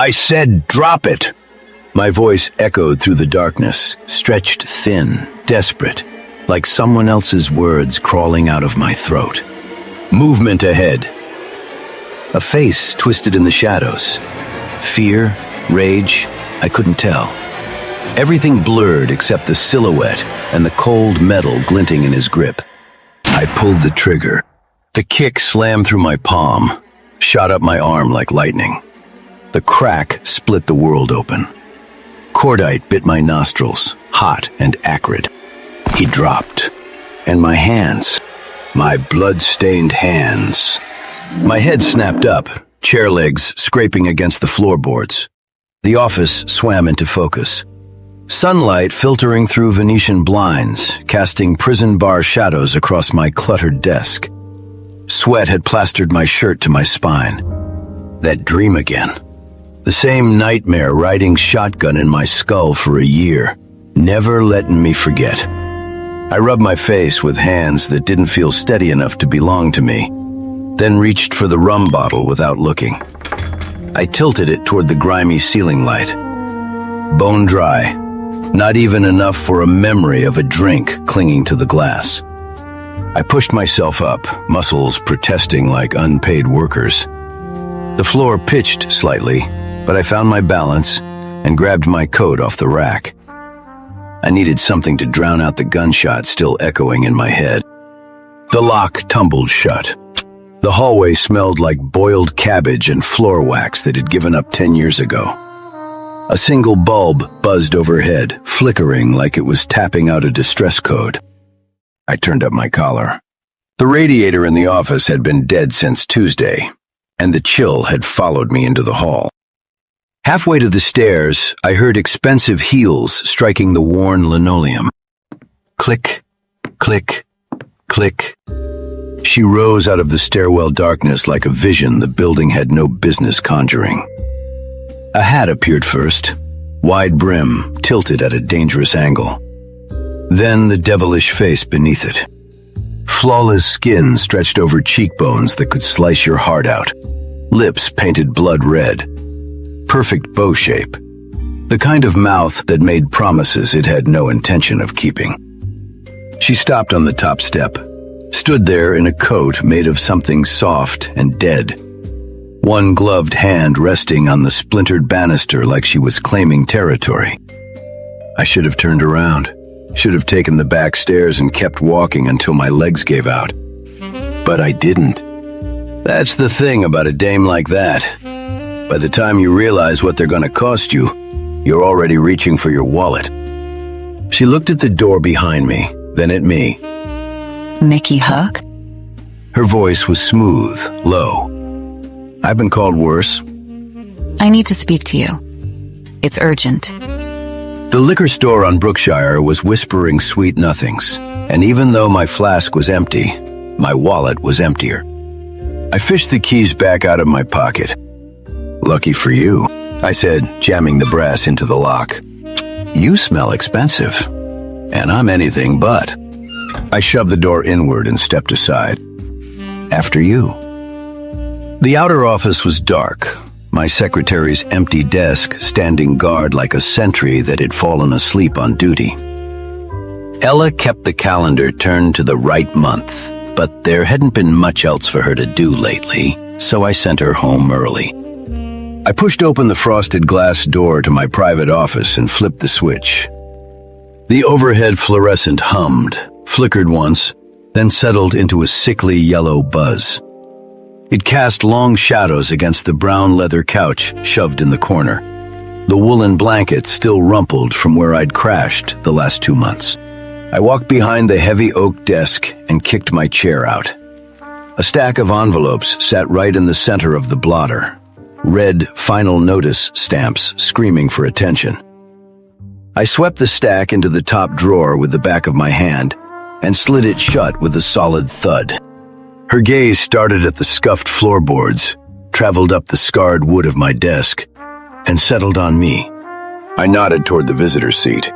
I said drop it! My voice echoed through the darkness, stretched thin, desperate, like someone else's words crawling out of my throat. Movement ahead. A face twisted in the shadows. Fear, rage, I couldn't tell. Everything blurred except the silhouette and the cold metal glinting in his grip. I pulled the trigger. The kick slammed through my palm, shot up my arm like lightning. The crack split the world open. Cordite bit my nostrils, hot and acrid. He dropped. And my hands, my blood-stained hands. My head snapped up, chair legs scraping against the floorboards. The office swam into focus. Sunlight filtering through Venetian blinds, casting prison bar shadows across my cluttered desk. Sweat had plastered my shirt to my spine. That dream again. The same nightmare riding shotgun in my skull for a year, never letting me forget. I rubbed my face with hands that didn't feel steady enough to belong to me, then reached for the rum bottle without looking. I tilted it toward the grimy ceiling light. Bone dry, not even enough for a memory of a drink clinging to the glass. I pushed myself up, muscles protesting like unpaid workers. The floor pitched slightly, but I found my balance and grabbed my coat off the rack. I needed something to drown out the gunshot still echoing in my head. The lock tumbled shut. The hallway smelled like boiled cabbage and floor wax that had given up 10 years ago. A single bulb buzzed overhead, flickering like it was tapping out a distress code. I turned up my collar. The radiator in the office had been dead since Tuesday, and the chill had followed me into the hall. Halfway to the stairs, I heard expensive heels striking the worn linoleum. Click, click, click. She rose out of the stairwell darkness like a vision the building had no business conjuring. A hat appeared first, wide brim, tilted at a dangerous angle. Then the devilish face beneath it. Flawless skin stretched over cheekbones that could slice your heart out. Lips painted blood red. Perfect bow shape. The kind of mouth that made promises it had no intention of keeping. She stopped on the top step, stood there in a coat made of something soft and dead. One gloved hand resting on the splintered banister like she was claiming territory. I should have turned around, should have taken the back stairs and kept walking until my legs gave out. But I didn't. That's the thing about a dame like that. By the time you realize what they're going to cost you, you're already reaching for your wallet. She looked at the door behind me, then at me. Mickey Huck? Her voice was smooth, low. I've been called worse. I need to speak to you. It's urgent. The liquor store on Brookshire was whispering sweet nothings, and even though my flask was empty, my wallet was emptier. I fished the keys back out of my pocket. Lucky for you, I said, jamming the brass into the lock. You smell expensive, and I'm anything but. I shoved the door inward and stepped aside. After you. The outer office was dark, my secretary's empty desk standing guard like a sentry that had fallen asleep on duty. Ella kept the calendar turned to the right month, but there hadn't been much else for her to do lately, so I sent her home early. I pushed open the frosted glass door to my private office and flipped the switch. The overhead fluorescent hummed, flickered once, then settled into a sickly yellow buzz. It cast long shadows against the brown leather couch shoved in the corner, the woolen blanket still rumpled from where I'd crashed the last 2 months. I walked behind the heavy oak desk and kicked my chair out. A stack of envelopes sat right in the center of the blotter, red final notice stamps screaming for attention. I swept the stack into the top drawer with the back of my hand and slid it shut with a solid thud. Her gaze started at the scuffed floorboards, traveled up the scarred wood of my desk, and settled on me. I nodded toward the visitor's seat.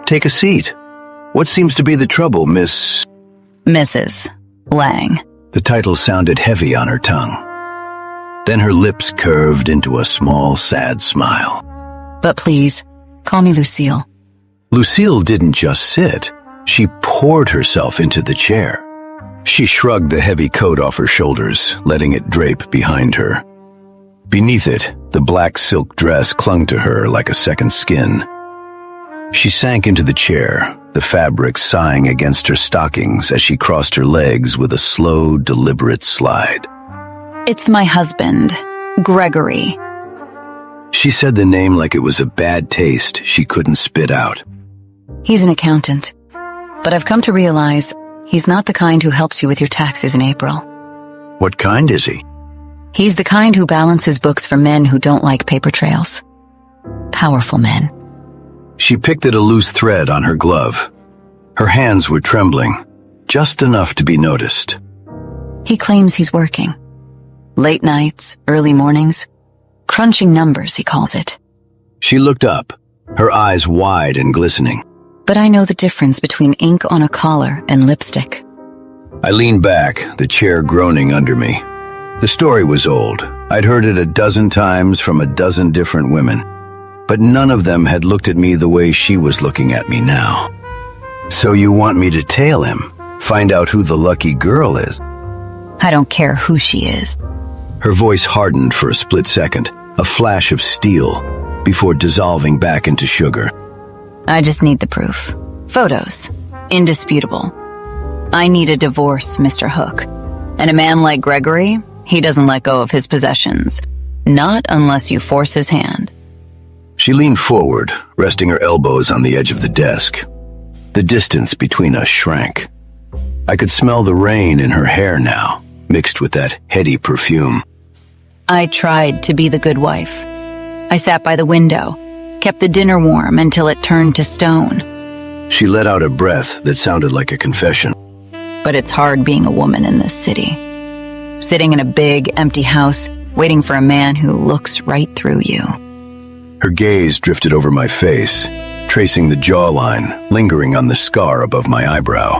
Take a seat. What seems to be the trouble, Miss... Mrs. Lang. The title sounded heavy on her tongue. Then her lips curved into a small, sad smile. But please, call me Lucile. Lucile didn't just sit. She poured herself into the chair. She shrugged the heavy coat off her shoulders, letting it drape behind her. Beneath it, the black silk dress clung to her like a second skin. She sank into the chair, the fabric sighing against her stockings as she crossed her legs with a slow, deliberate slide. It's my husband, Gregory. She said the name like it was a bad taste she couldn't spit out. He's an accountant, but I've come to realize he's not the kind who helps you with your taxes in April. What kind is he? He's the kind who balances books for men who don't like paper trails. Powerful men. She picked at a loose thread on her glove. Her hands were trembling, just enough to be noticed. He claims he's working. Late nights, early mornings. Crunching numbers, he calls it. She looked up, her eyes wide and glistening. But I know the difference between ink on a collar and lipstick. I leaned back, the chair groaning under me. The story was old. I'd heard it a dozen times from a dozen different women. But none of them had looked at me the way she was looking at me now. So you want me to tail him? Find out who the lucky girl is? I don't care who she is. Her voice hardened for a split second, a flash of steel, before dissolving back into sugar. I just need the proof. Photos. Indisputable. I need a divorce, Mr. Hook. And a man like Gregory, he doesn't let go of his possessions. Not unless you force his hand. She leaned forward, resting her elbows on the edge of the desk. The distance between us shrank. I could smell the rain in her hair now, mixed with that heady perfume. I tried to be the good wife. I sat by the window, kept the dinner warm until it turned to stone. She let out a breath that sounded like a confession. But it's hard being a woman in this city. Sitting in a big, empty house, waiting for a man who looks right through you. Her gaze drifted over my face, tracing the jawline, lingering on the scar above my eyebrow.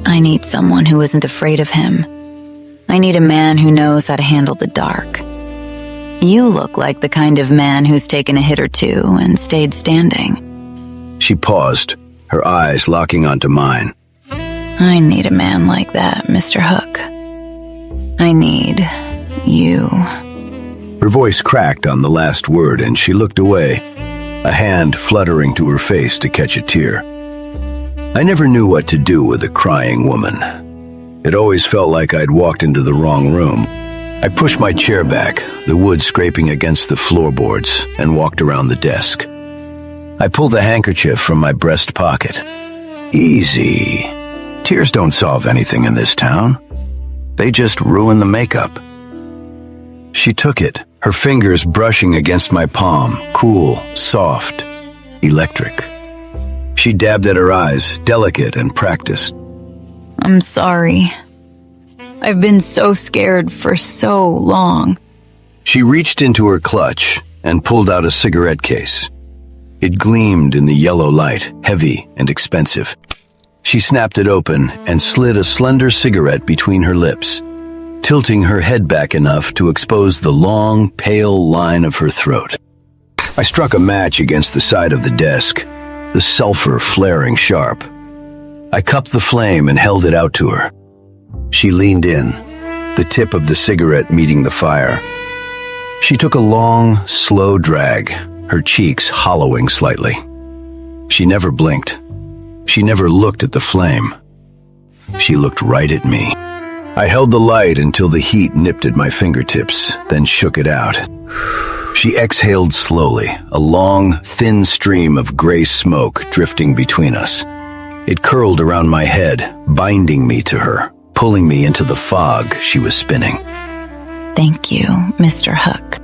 I need someone who isn't afraid of him. I need a man who knows how to handle the dark. You look like the kind of man who's taken a hit or two and stayed standing. She paused, her eyes locking onto mine. I need a man like that, Mr. Hook. I need you. Her voice cracked on the last word and she looked away, a hand fluttering to her face to catch a tear. I never knew what to do with a crying woman. It always felt like I'd walked into the wrong room. I pushed my chair back, the wood scraping against the floorboards, and walked around the desk. I pulled a handkerchief from my breast pocket. Easy. Tears don't solve anything in this town. They just ruin the makeup. She took it, her fingers brushing against my palm, cool, soft, electric. She dabbed at her eyes, delicate and practiced. I'm sorry. I've been so scared for so long. She reached into her clutch and pulled out a cigarette case. It gleamed in the yellow light, heavy and expensive. She snapped it open and slid a slender cigarette between her lips, tilting her head back enough to expose the long, pale line of her throat. I struck a match against the side of the desk, the sulfur flaring sharp. I cupped the flame and held it out to her. She leaned in, the tip of the cigarette meeting the fire. She took a long, slow drag, her cheeks hollowing slightly. She never blinked. She never looked at the flame. She looked right at me. I held the light until the heat nipped at my fingertips, then shook it out. She exhaled slowly, a long, thin stream of gray smoke drifting between us. It curled around my head, binding me to her, pulling me into the fog she was spinning. Thank you, Mr. Hook.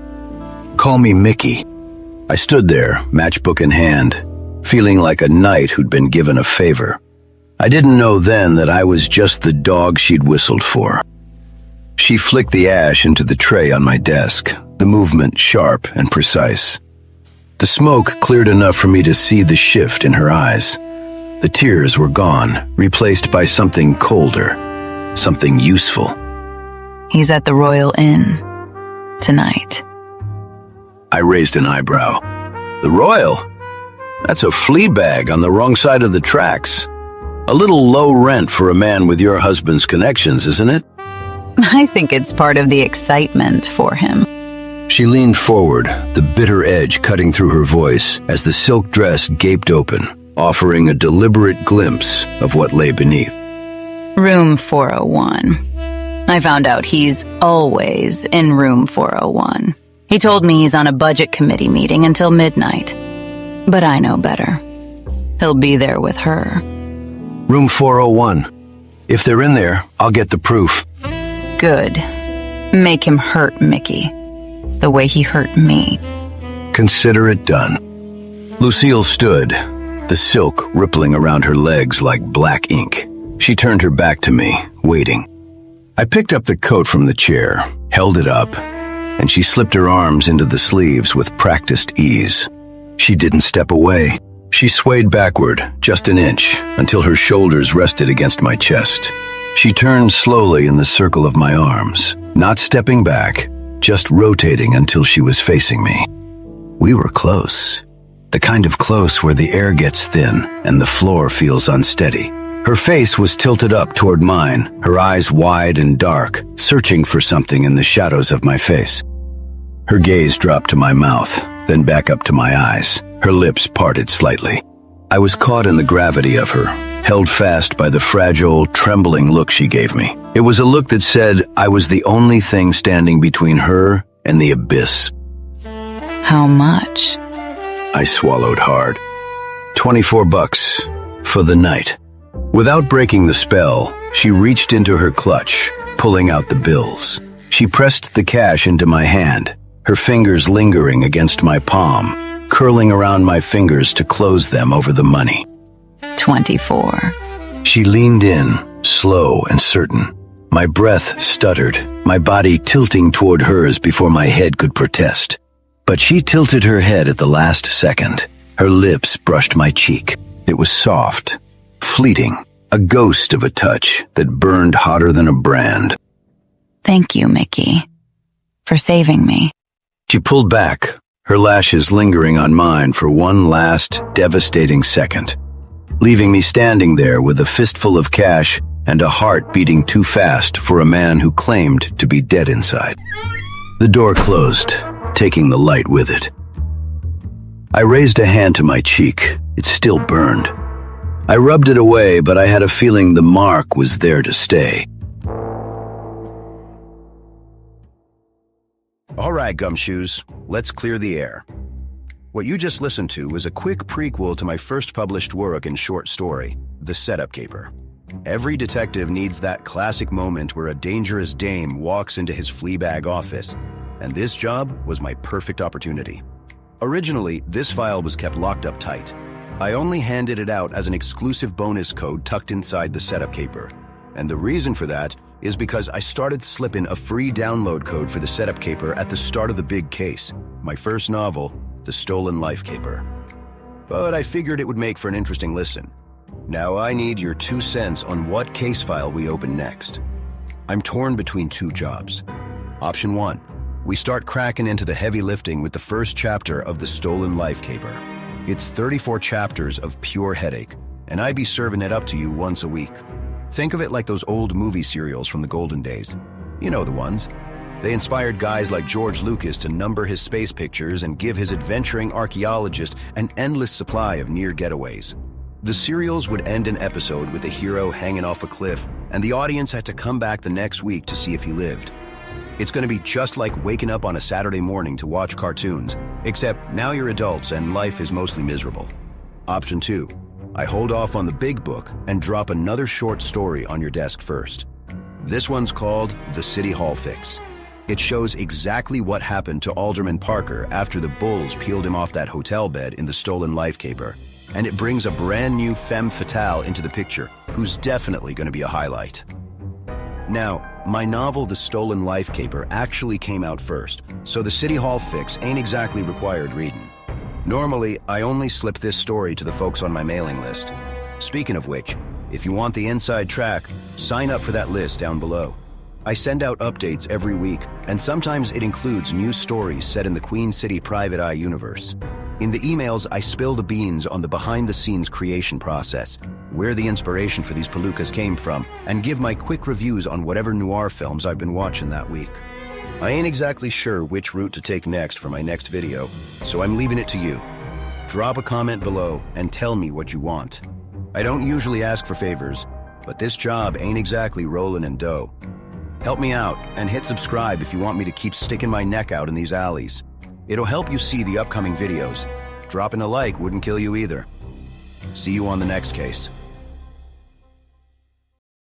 Call me Mickey. I stood there, matchbook in hand, feeling like a knight who'd been given a favor. I didn't know then that I was just the dog she'd whistled for. She flicked the ash into the tray on my desk, the movement sharp and precise. The smoke cleared enough for me to see the shift in her eyes. The tears were gone, replaced by something colder, something useful. He's at the Royal Inn. tonight. I raised an eyebrow. The Royal? That's a flea bag on the wrong side of the tracks. A little low rent for a man with your husband's connections, isn't it? I think it's part of the excitement for him. She leaned forward, the bitter edge cutting through her voice as the silk dress gaped open, offering a deliberate glimpse of what lay beneath. Room 401. I found out he's always in room 401. He told me he's on a budget committee meeting until midnight. But I know better. He'll be there with her. Room 401. If they're in there, I'll get the proof. Good. Make him hurt Mickey. The way he hurt me. Consider it done. Lucile stood, the silk rippling around her legs like black ink. She turned her back to me, waiting. I picked up the coat from the chair, held it up, and she slipped her arms into the sleeves with practiced ease. She didn't step away. She swayed backward, just an inch, until her shoulders rested against my chest. She turned slowly in the circle of my arms, not stepping back, just rotating until she was facing me. We were close. The kind of close where the air gets thin and the floor feels unsteady. Her face was tilted up toward mine, her eyes wide and dark, searching for something in the shadows of my face. Her gaze dropped to my mouth, then back up to my eyes. Her lips parted slightly. I was caught in the gravity of her, held fast by the fragile, trembling look she gave me. It was a look that said I was the only thing standing between her and the abyss. How much? I swallowed hard. $24 for the night. Without breaking the spell, she reached into her clutch, pulling out the bills. She pressed the cash into my hand, her fingers lingering against my palm, curling around my fingers to close them over the money. 24. She leaned in, slow and certain. My breath stuttered, my body tilting toward hers before my head could protest. But she tilted her head at the last second. Her lips brushed my cheek. It was soft, fleeting, a ghost of a touch that burned hotter than a brand. Thank you, Mickey, for saving me. She pulled back, her lashes lingering on mine for one last, devastating second, leaving me standing there with a fistful of cash and a heart beating too fast for a man who claimed to be dead inside. The door closed, taking the light with it. I raised a hand to my cheek. It still burned. I rubbed it away, but I had a feeling the mark was there to stay. All right, gumshoes, let's clear the air. What you just listened to was a quick prequel to my first published work and short story, The Setup Caper. Every detective needs that classic moment where a dangerous dame walks into his Fleabag office, and this job was my perfect opportunity. Originally, this file was kept locked up tight. I only handed it out as an exclusive bonus code tucked inside the Setup Caper. And the reason for that is because I started slipping a free download code for the Setup Caper at the start of the big case, my first novel, The Stolen Life Caper. But I figured it would make for an interesting listen. Now I need your 2 cents on what case file we open next. I'm torn between 2 jobs. Option 1, we start cracking into the heavy lifting with the first chapter of The Stolen Life Caper. It's 34 chapters of pure headache, and I'd be serving it up to you once a week. Think of it like those old movie serials from the golden days. You know the ones. They inspired guys like George Lucas to number his space pictures and give his adventuring archaeologist an endless supply of near getaways. The serials would end an episode with the hero hanging off a cliff, and the audience had to come back the next week to see if he lived. It's going to be just like waking up on a Saturday morning to watch cartoons, except now you're adults and life is mostly miserable. Option 2, I hold off on the big book and drop another short story on your desk first. This one's called The City Hall Fix. It shows exactly what happened to Alderman Parker after the Bulls peeled him off that hotel bed in The Stolen Life Caper. And it brings a brand new Femme Fatale into the picture, who's definitely going to be a highlight. Now, my novel The Stolen Life Caper actually came out first, so the City Hall Fix ain't exactly required reading. Normally, I only slip this story to the folks on my mailing list. Speaking of which, if you want the inside track, sign up for that list down below. I send out updates every week, and sometimes it includes new stories set in the Queen City Private Eye universe. In the emails, I spill the beans on the behind-the-scenes creation process, where the inspiration for these palookas came from, and give my quick reviews on whatever noir films I've been watching that week. I ain't exactly sure which route to take next for my next video, so I'm leaving it to you. Drop a comment below and tell me what you want. I don't usually ask for favors, but this job ain't exactly rolling in dough. Help me out and hit subscribe if you want me to keep sticking my neck out in these alleys. It'll help you see the upcoming videos. Dropping a like wouldn't kill you either. See you on the next case.